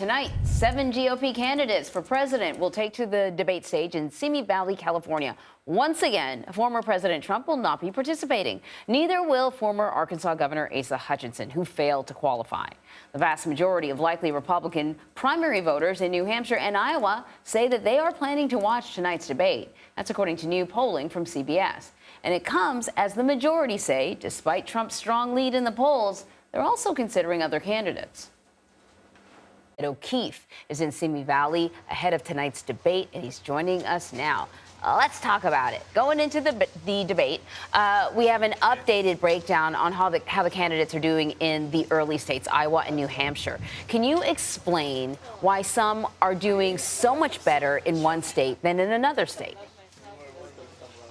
Tonight, 7 GOP candidates for president will take to the debate stage in Simi Valley, California. Once again, former President Trump will not be participating. Neither will former Arkansas Governor Asa Hutchinson, who failed to qualify. The vast majority of likely Republican primary voters in New Hampshire and Iowa say that they are planning to watch tonight's debate. That's according to new polling from CBS. And it comes as the majority say, despite Trump's strong lead in the polls, they're also considering other candidates. O'Keefe is in Simi Valley ahead of tonight's debate, and he's joining us now. Let's talk about it. Going into the debate, we have an updated breakdown on how the candidates are doing in the early states, Iowa and New Hampshire. Can you explain why some are doing so much better in one state than in another state?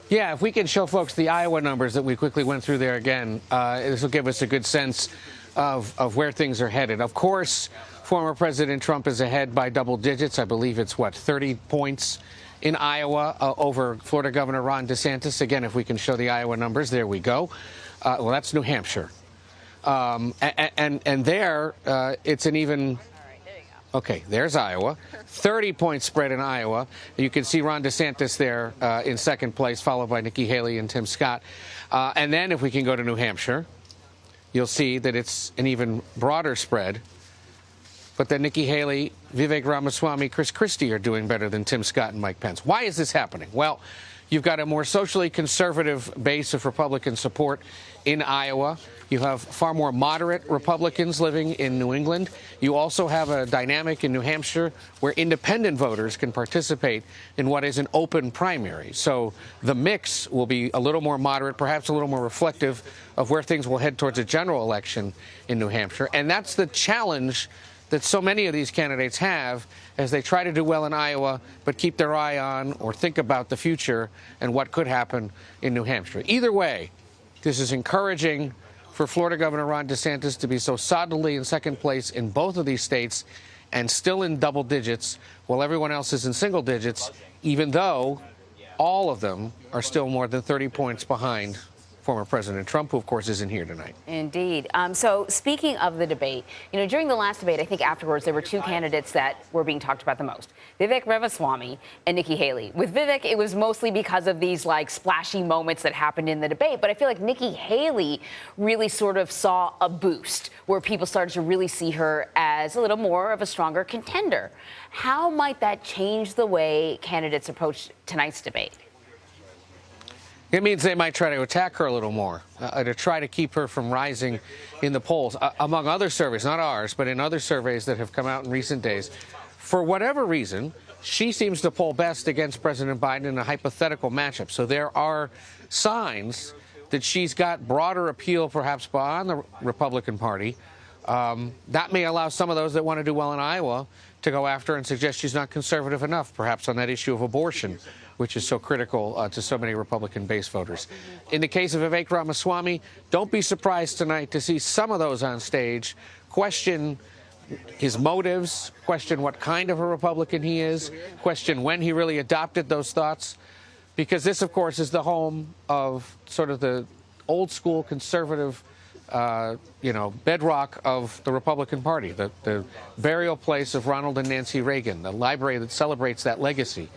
Yeah, if we can show folks the Iowa numbers that we quickly went through there again, this will give us a good sense of where things are headed. Of course, former President Trump is ahead by double digits. I believe it's, 30 points in Iowa over Florida Governor Ron DeSantis. Again, if we can show the Iowa numbers, there we go. Well, that's New Hampshire. And there, it's an even... Okay, there's Iowa. 30-point spread in Iowa. You can see Ron DeSantis there in second place, followed by Nikki Haley and Tim Scott. And then if we can go to New Hampshire, you'll see that it's an even broader spread. But then Nikki Haley, Vivek Ramaswamy, Chris Christie are doing better than Tim Scott and Mike Pence. Why is this happening? Well, you've got a more socially conservative base of Republican support in Iowa. You have far more moderate Republicans living in New England. You also have a dynamic in New Hampshire where independent voters can participate in what is an open primary. So the mix will be a little more moderate, perhaps a little more reflective of where things will head towards a general election in New Hampshire. And that's the challenge that so many of these candidates have as they try to do well in Iowa, but keep their eye on or think about the future and what could happen in New Hampshire. Either way, this is encouraging for Florida Governor Ron DeSantis to be so solidly in second place in both of these states and still in double digits while everyone else is in single digits, even though all of them are still more than 30 points behind former President Trump, who, of course, isn't here tonight. Indeed. So speaking of the debate, during the last debate, I think afterwards there were two candidates that were being talked about the most, Vivek Ramaswamy and Nikki Haley. With Vivek, it was mostly because of these splashy moments that happened in the debate. But I feel like Nikki Haley really sort of saw a boost where people started to really see her as a little more of a stronger contender. How might that change the way candidates approach tonight's debate? It means they might try to attack her a little more, to try to keep her from rising in the polls. Among other surveys, not ours, but in other surveys that have come out in recent days, for whatever reason, she seems to poll best against President Biden in a hypothetical matchup. So there are signs that she's got broader appeal, perhaps beyond the Republican Party. That may allow some of those that want to do well in Iowa to go after and suggest she's not conservative enough, perhaps on that issue of abortion, which is so critical to so many Republican base voters. In the case of Vivek Ramaswamy, don't be surprised tonight to see some of those on stage question his motives, question what kind of a Republican he is, question when he really adopted those thoughts, because this, of course, is the home of sort of the old school conservative bedrock of the Republican Party, the burial place of Ronald and Nancy Reagan, the library that celebrates that legacy.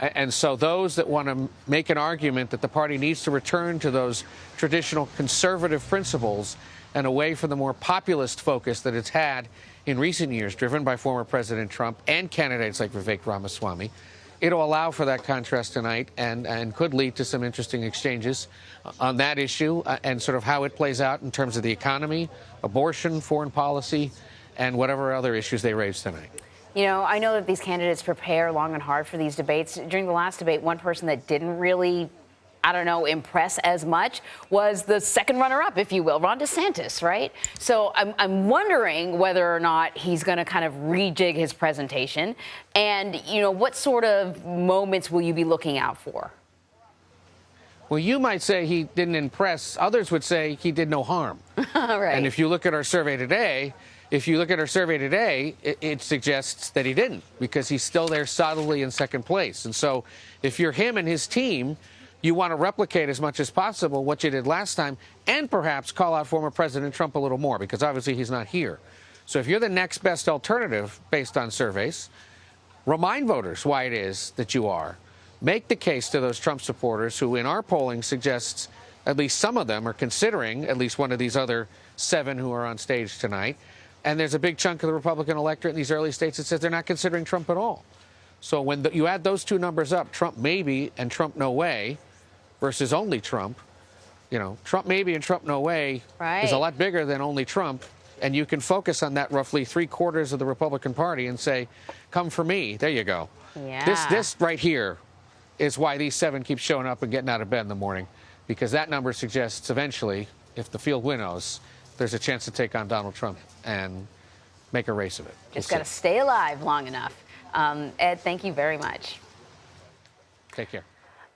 And so those that want to make an argument that the party needs to return to those traditional conservative principles and away from the more populist focus that it's had in recent years, driven by former President Trump and candidates like Vivek Ramaswamy, it'll allow for that contrast tonight and could lead to some interesting exchanges on that issue and sort of how it plays out in terms of the economy, abortion, foreign policy, and whatever other issues they raise tonight. I know that these candidates prepare long and hard for these debates. During the last debate, one person that didn't really, impress as much was the second runner-up, if you will, Ron DeSantis, right? So I'm wondering whether or not he's going to kind of rejig his presentation. And, what sort of moments will you be looking out for? Well, you might say he didn't impress. Others would say he did no harm. Right. And if you look at our survey today, it suggests that he didn't, because he's still there solidly in second place. And so if you're him and his team, you want to replicate as much as possible what you did last time and perhaps call out former President Trump a little more, because obviously he's not here. So if you're the next best alternative based on surveys, remind voters why it is that you are. Make the case to those Trump supporters who, in our polling, suggests at least some of them are considering at least one of these other 7 who are on stage tonight. And there's a big chunk of the Republican electorate in these early states that says they're not considering Trump at all. So when you add those 2 numbers up, Trump maybe and Trump no way versus only Trump, Trump maybe and Trump no way is a lot bigger than only Trump. And you can focus on that roughly 3/4 of the Republican Party and say, come for me. There you go. Yeah. This right here is why these 7 keep showing up and getting out of bed in the morning, because that number suggests eventually, if the field winnows, there's a chance to take on Donald Trump and make a race of it. Just got to stay alive long enough. Ed, thank you very much. Take care.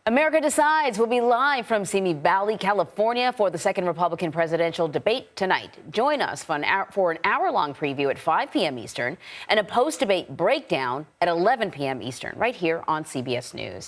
America Decides will be live from Simi Valley, California for the second Republican presidential debate tonight. Join us for an hour-long preview at 5 p.m. Eastern and a post-debate breakdown at 11 p.m. Eastern right here on CBS News.